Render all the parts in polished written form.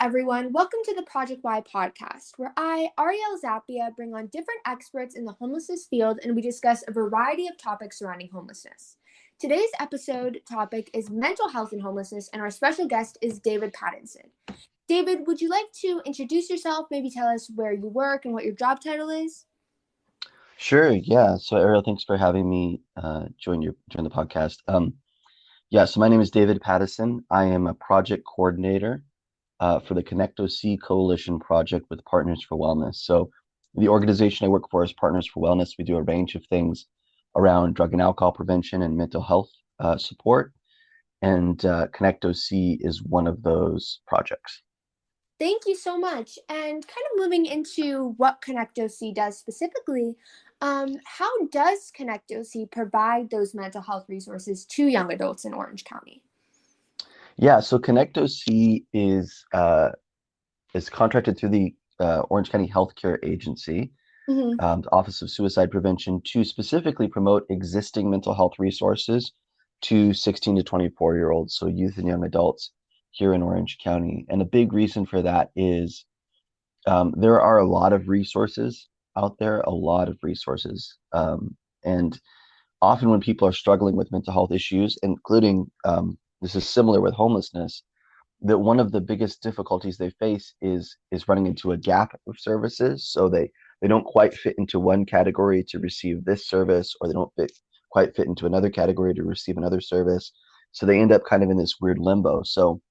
everyone. Welcome to the Project Y podcast, where I, Arielle Zappia, bring on different experts in the homelessness field and we discuss a variety of topics surrounding homelessness. Today's episode topic is mental health and homelessness, and our special guest is David Paddison. David, would you like to introduce yourself, maybe tell us where you work and what your job title is? Sure, yeah. So Ariel, thanks for having me join the podcast. So my name is David Paddison. I am a project coordinator for the Connect OC Coalition project with Partners for Wellness. So the organization I work for is Partners for Wellness. We do a range of things around drug and alcohol prevention and mental health support, and Connect OC is one of those projects. Thank you so much. And kind of moving into what Connect OC does specifically, how does Connect OC provide those mental health resources to young adults in Orange County? Yeah, so Connect OC is contracted through the Orange County Healthcare Agency, Mm-hmm. the Office of Suicide Prevention, to specifically promote existing mental health resources to 16 to 24-year-olds, so youth and young adults here in Orange County. And a big reason for that is there are a lot of resources out there, a lot of resources. And often when people are struggling with mental health issues, including this is similar with homelessness, that one of the biggest difficulties they face is running into a gap of services. So they don't quite fit into one category to receive this service, or they don't quite fit into another category to receive another service. So they end up kind of in this weird limbo. So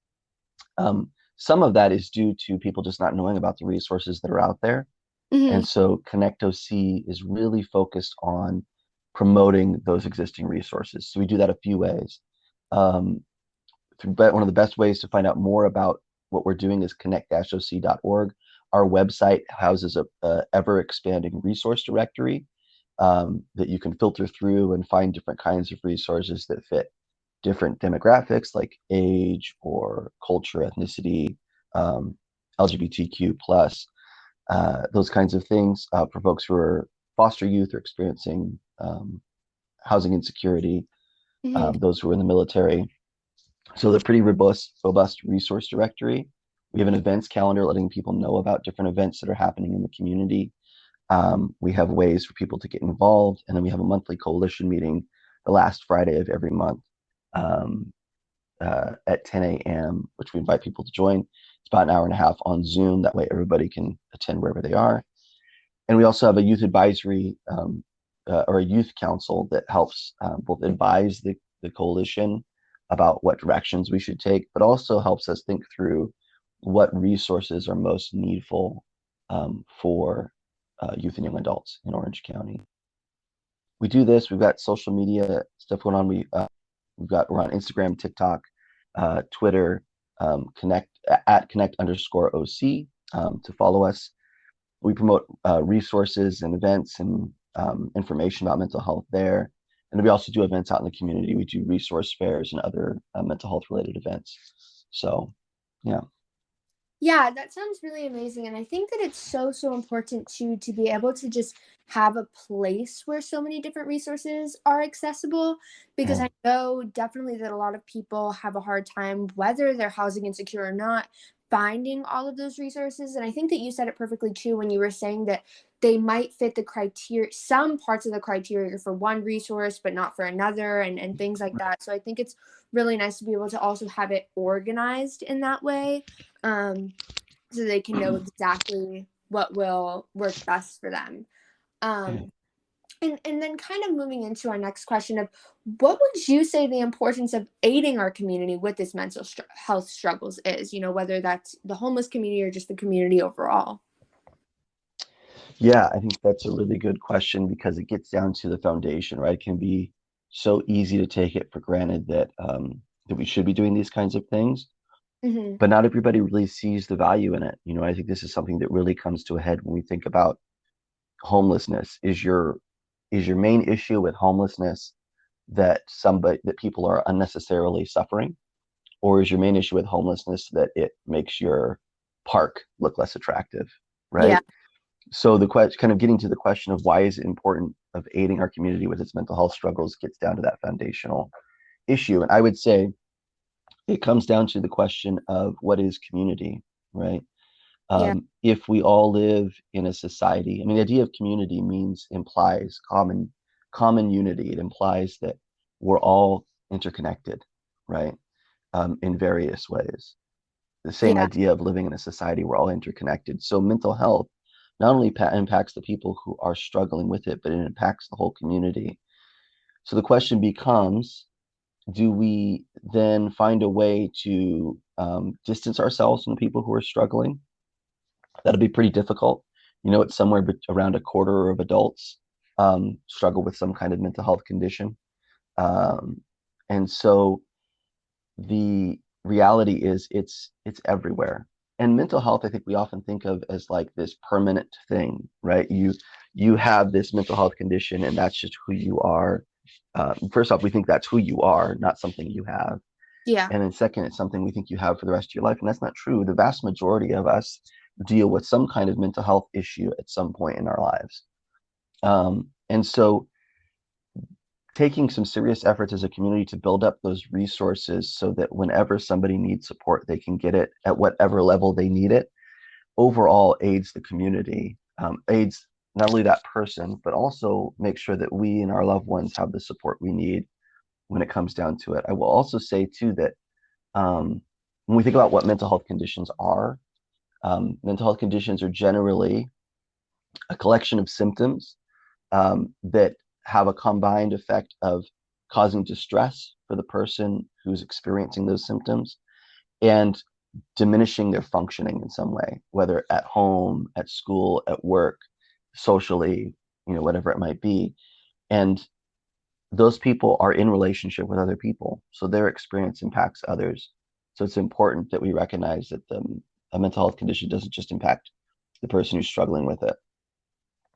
some of that is due to people just not knowing about the resources that are out there. Mm-hmm. And so Connect OC is really focused on promoting those existing resources. So we do that a few ways. Um, One of the best ways to find out more about what we're doing is connect-oc.org. Our website houses a ever-expanding resource directory that you can filter through and find different kinds of resources that fit different demographics like age or culture, ethnicity, um, LGBTQ plus, those kinds of things for folks who are foster youth or experiencing housing insecurity, Mm-hmm. those who are in the military. So they're pretty robust resource directory. We have an events calendar letting people know about different events that are happening in the community. We have ways for people to get involved, and then we have a monthly coalition meeting the last Friday of every month um, at 10 a.m., which we invite people to join. It's about an hour and a half on Zoom. That way everybody can attend wherever they are. And we also have a youth advisory or a youth council that helps both advise the coalition about what directions we should take, but also helps us think through what resources are most needful for youth and young adults in Orange County. We do this. We've got social media stuff going on. We're on Instagram, TikTok, Twitter, connect at connect_OC to follow us. We promote resources and events and information about mental health there. And we also do events out in the community. We do resource fairs and other mental health related events. So, yeah. Yeah, that sounds really amazing. And I think that it's so important to be able to just have a place where so many different resources are accessible, because Mm. I know definitely that a lot of people have a hard time, whether they're housing insecure or not, finding all of those resources. And I think that you said it perfectly too when you were saying that they might fit the criteria, some parts of the criteria for one resource, but not for another, and things like that. So I think it's really nice to be able to also have it organized in that way, so they can know exactly what will work best for them. Um, and then kind of moving into our next question of what would you say the importance of aiding our community with this mental health struggles is, whether that's the homeless community or just the community overall? Yeah, I think that's a really good question because it gets down to the foundation, right? It can be so easy to take it for granted that we should be doing these kinds of things, Mm-hmm. but not everybody really sees the value in it. I think this is something that really comes to a head when we think about homelessness. Is your main issue with homelessness that people are unnecessarily suffering, or is your main issue with homelessness that it makes your park look less attractive, Yeah. right? So the question, kind of getting to the question of why is it important of aiding our community with its mental health struggles, gets down to that foundational issue. And I would say it comes down to the question of what is community. right? Yeah. If we all live in a society, I mean, the idea of community implies common unity. It implies that we're all interconnected, right? In various ways. The same Yeah. idea of living in a society, we're all interconnected. So mental health not only impacts the people who are struggling with it, but it impacts the whole community. So the question becomes, do we then find a way to distance ourselves from the people who are struggling? That'll be pretty difficult. It's somewhere around a quarter of adults struggle with some kind of mental health condition. Um, and so the reality is it's everywhere. And mental health, I think we often think of as like this permanent thing, right? You have this mental health condition, and that's just who you are. First off, we think that's who you are, not something you have. Yeah. And then second, it's something we think you have for the rest of your life. And that's not true. The vast majority of us deal with some kind of mental health issue at some point in our lives. And so taking some serious efforts as a community to build up those resources so that whenever somebody needs support, they can get it at whatever level they need it, overall aids the community, aids not only that person, but also make sure that we and our loved ones have the support we need when it comes down to it. I will also say, too, that when we think about what mental health conditions are, mental health conditions are generally a collection of symptoms that have a combined effect of causing distress for the person who's experiencing those symptoms and diminishing their functioning in some way, whether at home, at school, at work, socially, whatever it might be. And those people are in relationship with other people, so their experience impacts others. So it's important that we recognize that a mental health condition doesn't just impact the person who's struggling with it,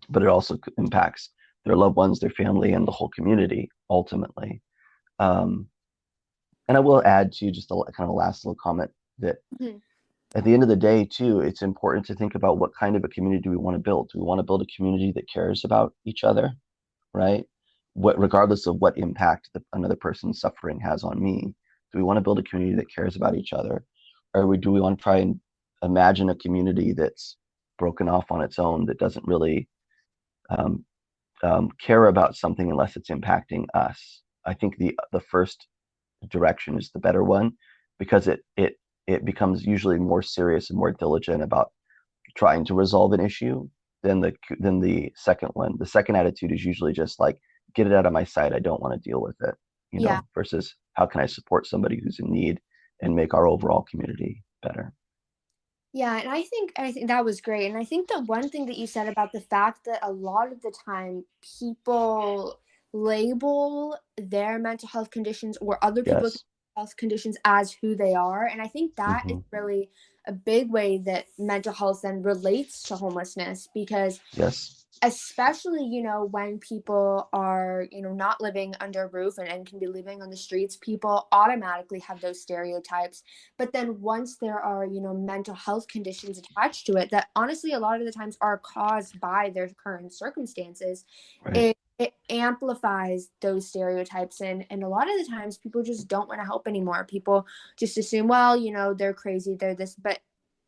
but it also impacts their loved ones, their family, and the whole community ultimately. Um, and I will add to just a kind of last little comment that Mhm. at the end of the day, too, it's important to think about what kind of a community do we want to build. Do we want to build a community that cares about each other, right? Regardless of what impact another person's suffering has on me, do we want to build a community that cares about each other, or do we want to try and imagine a community that's broken off on its own that doesn't really um, care about something unless it's impacting us? I think the first direction is the better one because it becomes usually more serious and more diligent about trying to resolve an issue than the second one. The second attitude is usually just like, get it out of my sight. I don't want to deal with it, Yeah. versus how can I support somebody who's in need and make our overall community better. Yeah, and I think that was great. And I think the one thing that you said about the fact that a lot of the time people label their mental health conditions or other people with Yes. health conditions as who they are. And I think that is Hmm. really a big way that mental health then relates to homelessness because Yes. especially when people are not living under a roof and can be living on the streets, people automatically have those stereotypes, but then once there are mental health conditions attached to it that honestly a lot of the times are caused by their current circumstances, Right. it amplifies those stereotypes, and a lot of the times people just don't want to help anymore. People just assume, well, they're crazy, they're this, but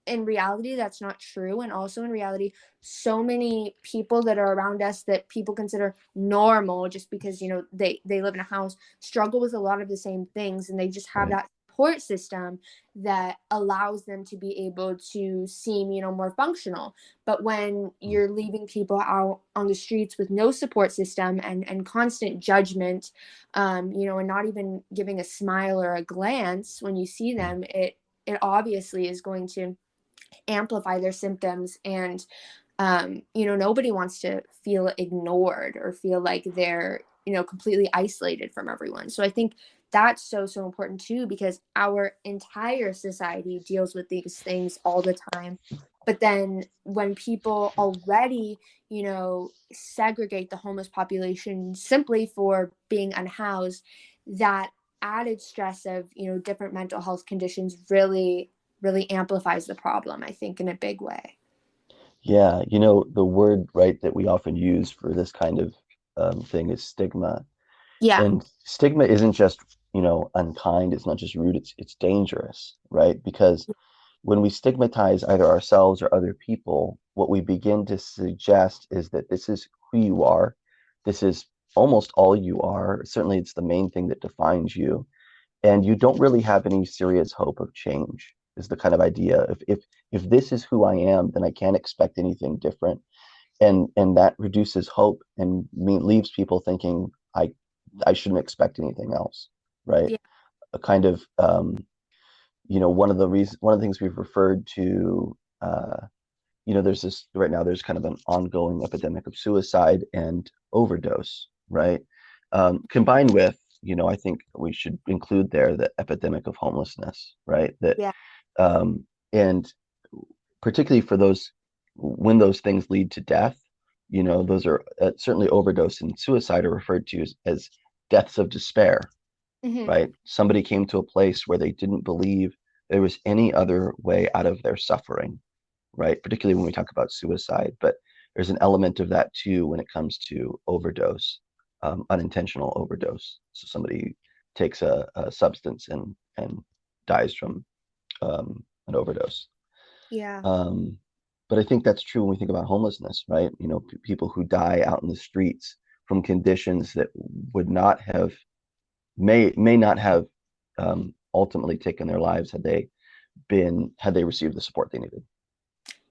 in reality that's not true. And also in reality, so many people that are around us that people consider normal just because they live in a house struggle with a lot of the same things, and they just have Right. that support system that allows them to be able to seem more functional. But when you're leaving people out on the streets with no support system and constant judgment, and not even giving a smile or a glance when you see Mm. them, it obviously is going to amplify their symptoms. And nobody wants to feel ignored or feel like they're completely isolated from everyone. So I think that's so important too, because our entire society deals with these things all the time. But then when people already segregate the homeless population simply for being unhoused, that added stress of different mental health conditions really amplifies the problem, I think, in a big way. Yeah, the word, right, that we often use for this kind of thing is stigma. Yeah. And stigma isn't just, unkind, it's not just rude, it's dangerous, right? Because when we stigmatize either ourselves or other people, what we begin to suggest is that this is who you are. This is almost all you are. Certainly, it's the main thing that defines you. And you don't really have any serious hope of change, is the kind of idea. If this is who I am, then I can't expect anything different. And that reduces hope and leaves people thinking I shouldn't expect anything else, right? Yeah. A kind of one of the things we've referred to, there's this right now, there's kind of an ongoing epidemic of suicide and overdose, right? Combined with, I think we should include there the epidemic of homelessness, right? That Yeah. and particularly for those when those things lead to death, those are certainly overdose and suicide are referred to as deaths of despair, Hmm. right? Somebody came to a place where they didn't believe there was any other way out of their suffering, right? Particularly when we talk about suicide, but there's an element of that too when it comes to overdose, unintentional overdose. So somebody takes a substance and dies from an overdose. Yeah. Um, but I think that's true when we think about homelessness, right? People who die out in the streets from conditions that would not have may not have ultimately taken their lives had they received the support they needed.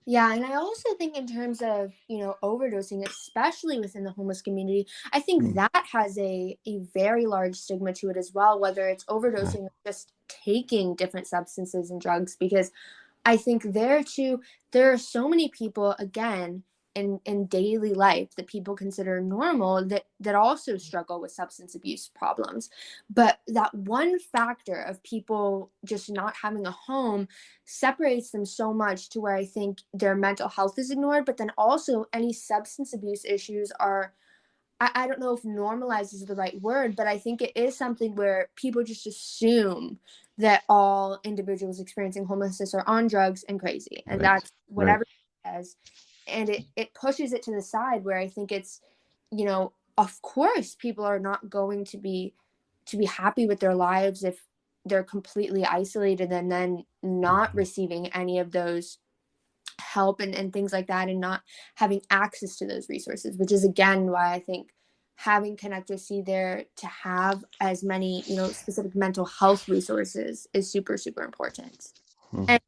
Yeah, and I also think in terms of, overdosing, especially within the homeless community, I think Mm, that has a very large stigma to it as well, whether it's right, overdosing or just taking different substances and drugs, because I think there too, there are so many people again in daily life that people consider normal that also struggle with substance abuse problems. But that one factor of people just not having a home separates them so much to where I think their mental health is ignored, but then also any substance abuse issues are I don't know if normalize is the right word, but I think it is something where people just assume that all individuals experiencing homelessness are on drugs and crazy. And right, that's right. whatever it says. And it pushes it to the side where I think it's, of course people are not going to be happy with their lives if they're completely isolated and then not Mhm. receiving any of those help and things like that and not having access to those resources, which is again why I think having Connect with C there to have as many, specific mental health resources is super, super important. Mhm.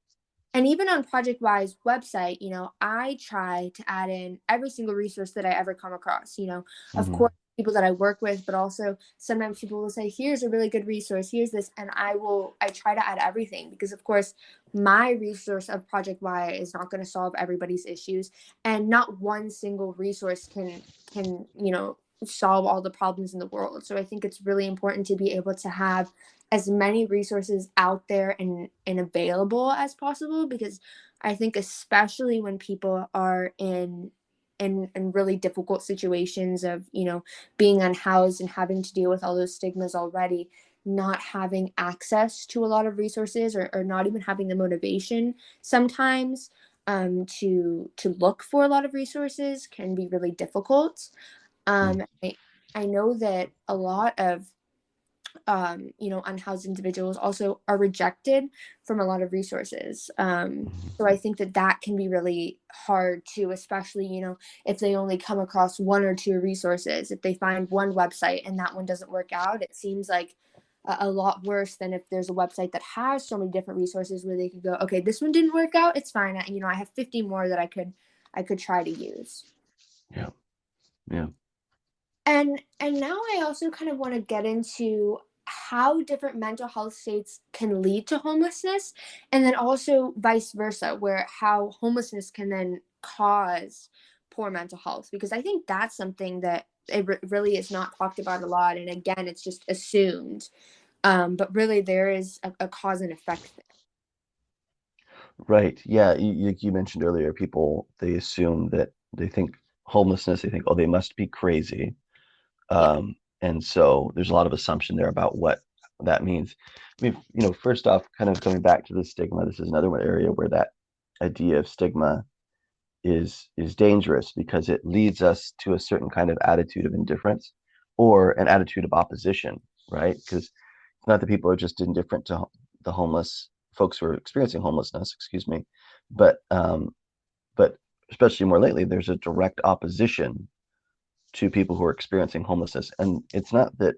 And even on Project Y's website, I try to add in every single resource that I ever come across. Of course, Mhm. people that I work with, but also sometimes people will say, here's a really good resource, here's this. And I try to add everything because, of course, my resource of Project Y is not going to solve everybody's issues. And not one single resource can solve all the problems in the world. So I think it's really important to be able to have as many resources out there and available as possible because I think especially when people are in really difficult situations of being unhoused and having to deal with all those stigmas already, not having access to a lot of resources or not even having the motivation sometimes to look for a lot of resources can be really difficult. Mhm. I know that a lot of unhoused individuals also are rejected from a lot of resources. So I think that can be really hard too, especially, if they only come across one or two resources. If they find one website and that one doesn't work out, it seems like a lot worse than if there's a website that has so many different resources where they could go, okay, this one didn't work out, it's fine. I have 50 more that I could try to use. Yeah, yeah. And now I also kind of want to get into how different mental health states can lead to homelessness, and then also vice versa, where how homelessness can then cause poor mental health, because I think that's something that really is not talked about a lot, and again, it's just assumed. But really, there is a cause and effect there. Right. Yeah. You mentioned earlier, people, they assume that they think homelessness, they think, oh, they must be crazy. Yeah. And so there's a lot of assumption there about what that means. I mean, first off, kind of coming back to the stigma, this is another one area where that idea of stigma is dangerous because it leads us to a certain kind of attitude of indifference or an attitude of opposition, right? Because it's not that people are just indifferent to the homeless. folks who are experiencing homelessness, excuse me, but but especially more lately, there's a direct opposition to people who are experiencing homelessness, and it's not that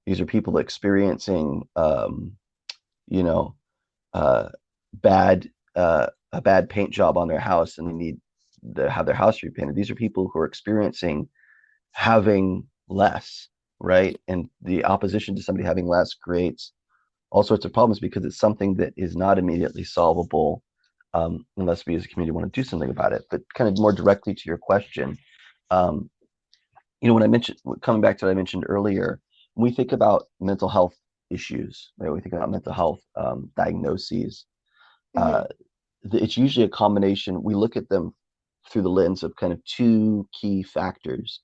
these are people experiencing, you know, uh, bad a bad paint job on their house and they need to have their house repainted. These are people who are experiencing having less, right? And the opposition to somebody having less creates all sorts of problems because it's something that is not immediately solvable unless we as a community want to do something about it. But kind of more directly to your question, um, when I mentioned, coming back to what I mentioned earlier, when we think about mental health issues, right? We think about mental health diagnoses. Mm-hmm. Uh, it's usually a combination. We look at them through the lens of kind of two key factors.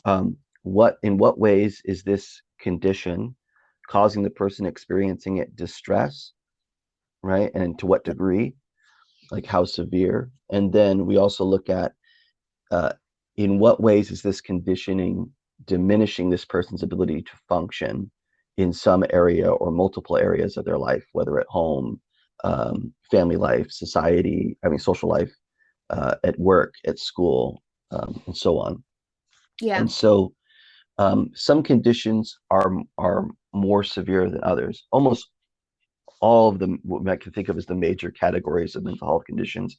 In what ways is this condition causing the person experiencing it distress, right? And to what degree, like how severe? And then we also look at uh, in what ways is this conditioning diminishing this person's ability to function in some area or multiple areas of their life, whether at home, family life, society, I mean, social life, at work, at school, and so on. Yeah. And so some conditions are more severe than others. Almost all of them, what I can think of as the major categories of mental health conditions,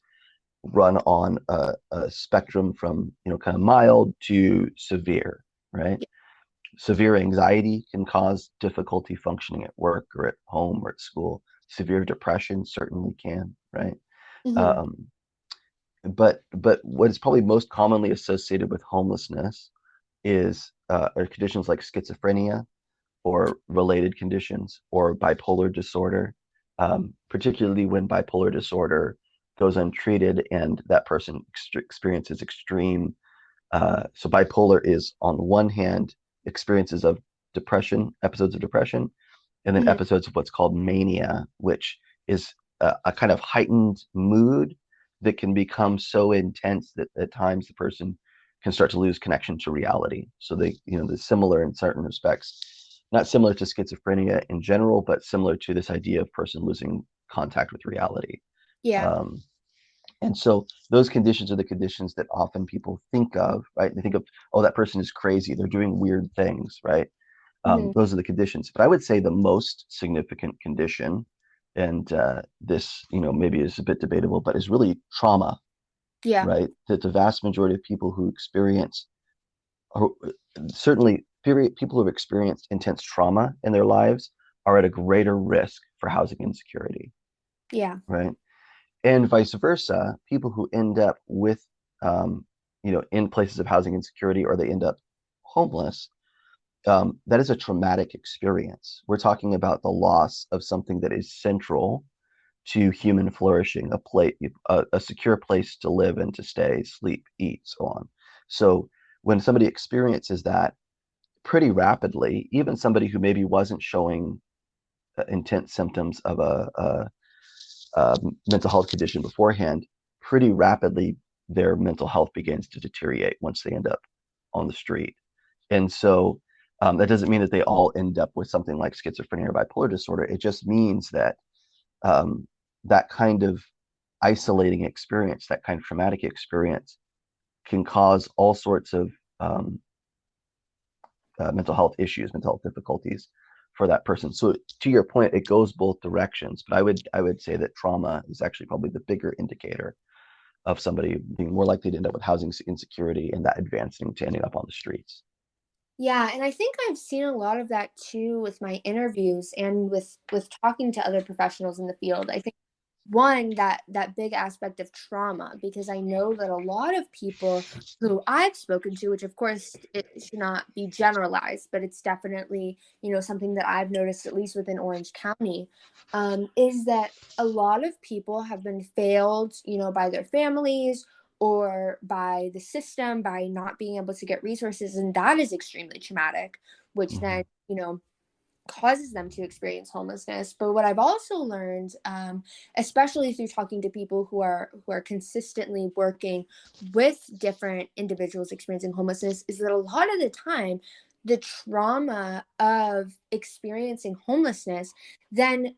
run on a spectrum from kind of mild to severe, right? Severe anxiety can cause difficulty functioning at work or at home or at school. Severe depression certainly can, right? Mm-hmm. Um, but what is probably most commonly associated with homelessness is are conditions like schizophrenia or related conditions or bipolar disorder, particularly when bipolar disorder goes untreated and that person experiences extreme. So bipolar is on one hand experiences of depression, episodes of depression, and then Mm-hmm. episodes of what's called mania, which is a kind of heightened mood that can become so intense that at times the person can start to lose connection to reality. So they're similar in certain respects, not similar to schizophrenia in general, but similar to this idea of person losing contact with reality. Yeah. Um, and so those conditions are the conditions that often people think of, right? They think of, oh, that person is crazy. They're doing weird things, right? Mm-hmm. Those are the conditions. But I would say the most significant condition, and this, maybe is a bit debatable, but is really trauma, Yeah. right? That the vast majority of people who experience, or certainly people who have experienced intense trauma in their lives are at a greater risk for housing insecurity, Yeah. right? And vice versa, people who end up with, in places of housing insecurity or they end up homeless, that is a traumatic experience. We're talking about the loss of something that is central to human flourishing, a secure place to live and to stay, sleep, eat, so on. So when somebody experiences that pretty rapidly, even somebody who maybe wasn't showing intense symptoms of a mental health condition beforehand, pretty rapidly their mental health begins to deteriorate once they end up on the street. And so that doesn't mean that they all end up with something like schizophrenia or bipolar disorder. It just means that um, that kind of isolating experience, that kind of traumatic experience, can cause all sorts of um, mental health issues, mental health difficulties for that person. So to your point, it goes both directions. But I would say that trauma is actually probably the bigger indicator of somebody being more likely to end up with housing insecurity and that advancing to ending up on the streets. Yeah, and I think I've seen a lot of that too with my interviews and with talking to other professionals in the field. I think one, that big aspect of trauma, because I know that a lot of people who I've spoken to, which of course it should not be generalized, but it's definitely, something that I've noticed, at least within Orange County, is that a lot of people have been failed, by their families or by the system, by not being able to get resources, and that is extremely traumatic, which Mm-hmm. then, causes them to experience homelessness. But what I've also learned, especially through talking to people who are consistently working with different individuals experiencing homelessness, is that a lot of the time the trauma of experiencing homelessness then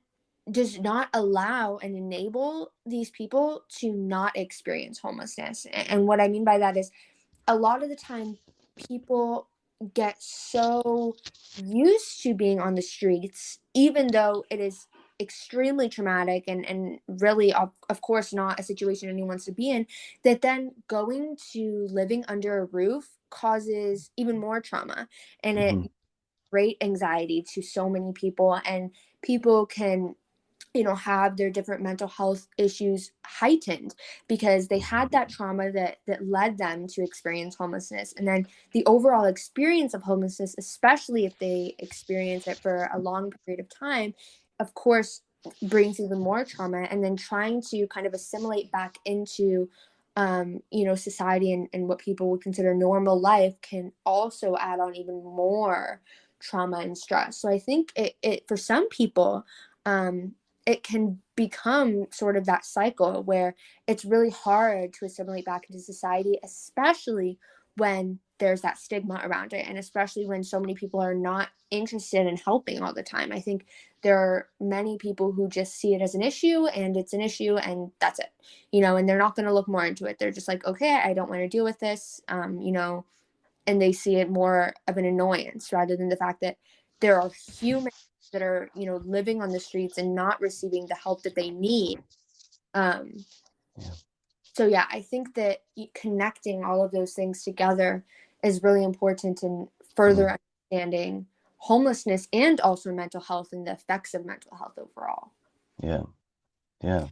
does not allow and enable these people to not experience homelessness. And what I mean by that is a lot of the time people get so used to being on the streets, even though it is extremely traumatic and really, of course, not a situation anyone wants to be in, that then going to living under a roof causes even more trauma, and it Hmm. great anxiety to so many people, and people can, have their different mental health issues heightened because they had that trauma that led them to experience homelessness. And then the overall experience of homelessness, especially if they experience it for a long period of time, of course, brings even more trauma. And then trying to kind of assimilate back into society and what people would consider normal life can also add on even more trauma and stress. So I think it for some people, it can become sort of that cycle where it's really hard to assimilate back into society, especially when there's that stigma around it, and especially when so many people are not interested in helping all the time. I think there are many people who just see it as an issue, and it's an issue and that's it, and they're not going to look more into it. They're just like, okay, I don't want to deal with this, and they see it more of an annoyance rather than the fact that there are humans that are, living on the streets and not receiving the help that they need. Um, Yeah. so yeah, I think that connecting all of those things together is really important in Mm. further understanding homelessness and also mental health and the effects of mental health overall. Yeah. Yeah.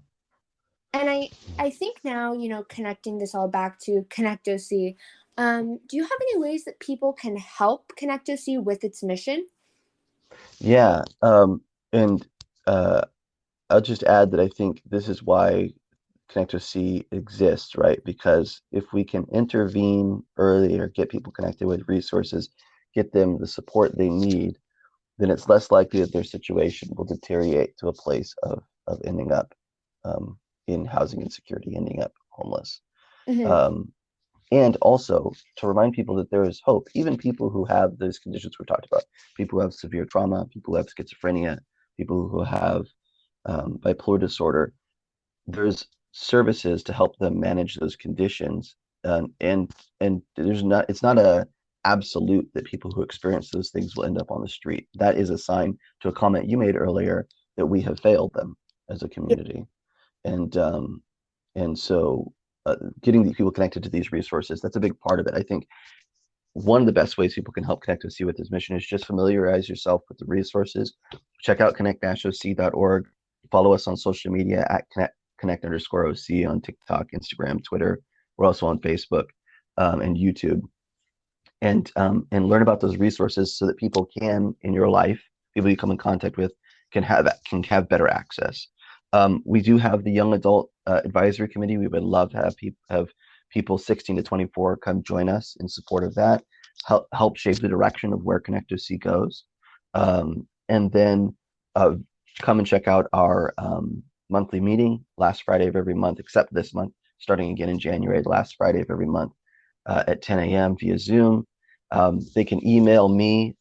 And I think now, connecting this all back to Connect OC, do you have any ways that people can help Connect OC with its mission? Yeah. And uh, I'll just add that I think this is why Connector C exists, right? Because if we can intervene early or get people connected with resources, get them the support they need, then it's less likely that their situation will deteriorate to a place of ending up um, in housing insecurity, ending up homeless. Hmm. Um, and also to remind people that there is hope, even people who have those conditions we talked about, people who have severe trauma, people who have schizophrenia, people who have bipolar disorder, there's services to help them manage those conditions. And there's not it's not a absolute that people who experience those things will end up on the street. That is a sign to a comment you made earlier that we have failed them as a Yeah. community. And um and so uh, getting the people connected to these resources, that's a big part of it. I think one of the best ways people can help Connect OC with this mission is just familiarize yourself with the resources. Check out connect-oc.org. Follow us on social media at connect_OC on TikTok, Instagram, Twitter. We're also on Facebook and YouTube. And learn about those resources so that people can, in your life, people you come in contact with, can have better access. We do have the Young Adult Advisory Committee. We would love to have people 16 to 24 come join us in support of that, help shape the direction of where Connect OC goes. And then uh, come and check out our monthly meeting last Friday of every month, except this month, starting again in January, last Friday of every month at 10 a.m. via Zoom. They can email me,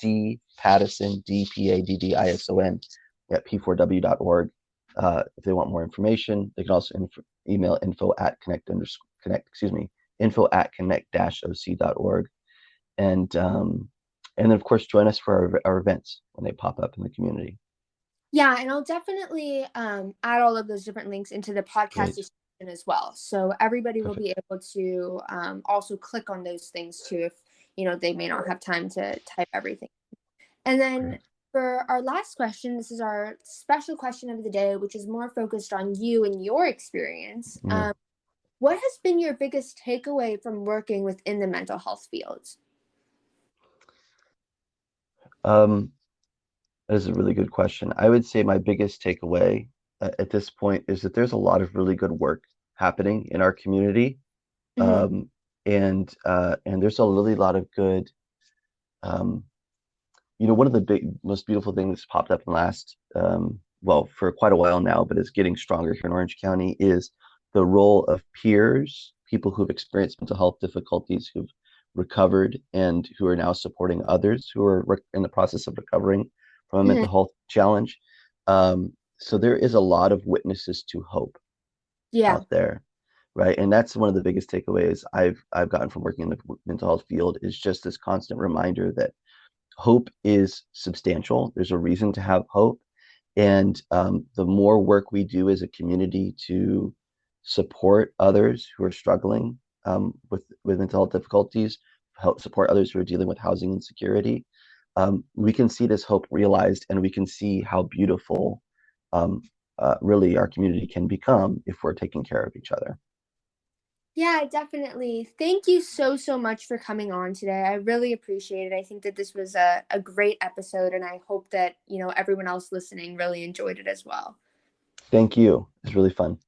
D Paddison, DPADDISON, at p4w.org if they want more information. They can also email info at connect-oc.org. And then, of course, join us for our events when they pop up in the community. Yeah, and I'll definitely add all of those different links into the podcast Great. description as well. So everybody will Perfect. be able to also click on those things too if, they may not have time to type everything. And then Great. for our last question, this is our special question of the day, which is more focused on you and your experience. Yeah. What has been your biggest takeaway from working within the mental health field? Um, that is a really good question. I would say my biggest takeaway at this point is that there's a lot of really good work happening in our community. Hmm. And there's a really lot of good um, one of the most beautiful things that's popped up in the last well, for quite a while now, but it's getting stronger here in Orange County, is the role of peers, people who've experienced mental health difficulties, who've recovered and who are now supporting others who are in the process of recovering from a Hmm. mental health challenge. So there is a lot of witnesses to hope Yeah. out there, right? And that's one of the biggest takeaways I've gotten from working in the mental health field is just this constant reminder that hope is substantial. There's a reason to have hope, and the more work we do as a community to support others who are struggling with mental health difficulties, help support others who are dealing with housing insecurity, we can see this hope realized, and we can see how beautiful um, really our community can become if we're taking care of each other. Yeah, definitely. Thank you so, so much for coming on today. I really appreciate it. I think that this was a great episode, and I hope that, everyone else listening really enjoyed it as well. Thank you. It's really fun.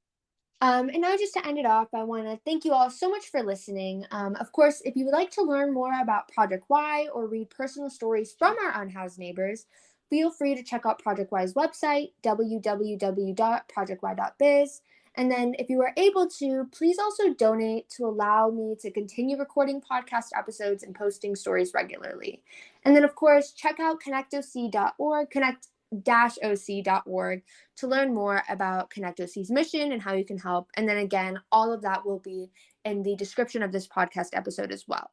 And now, just to end it off, I want to thank you all so much for listening. Of course, if you would like to learn more about Project Y or read personal stories from our unhoused neighbors, feel free to check out Project Y's website, www.projecty.biz. And then, if you are able to, please also donate to allow me to continue recording podcast episodes and posting stories regularly. And then, of course, check out connectoc.org, connect-oc.org to learn more about Connect OC's mission and how you can help. And then again, all of that will be in the description of this podcast episode as well.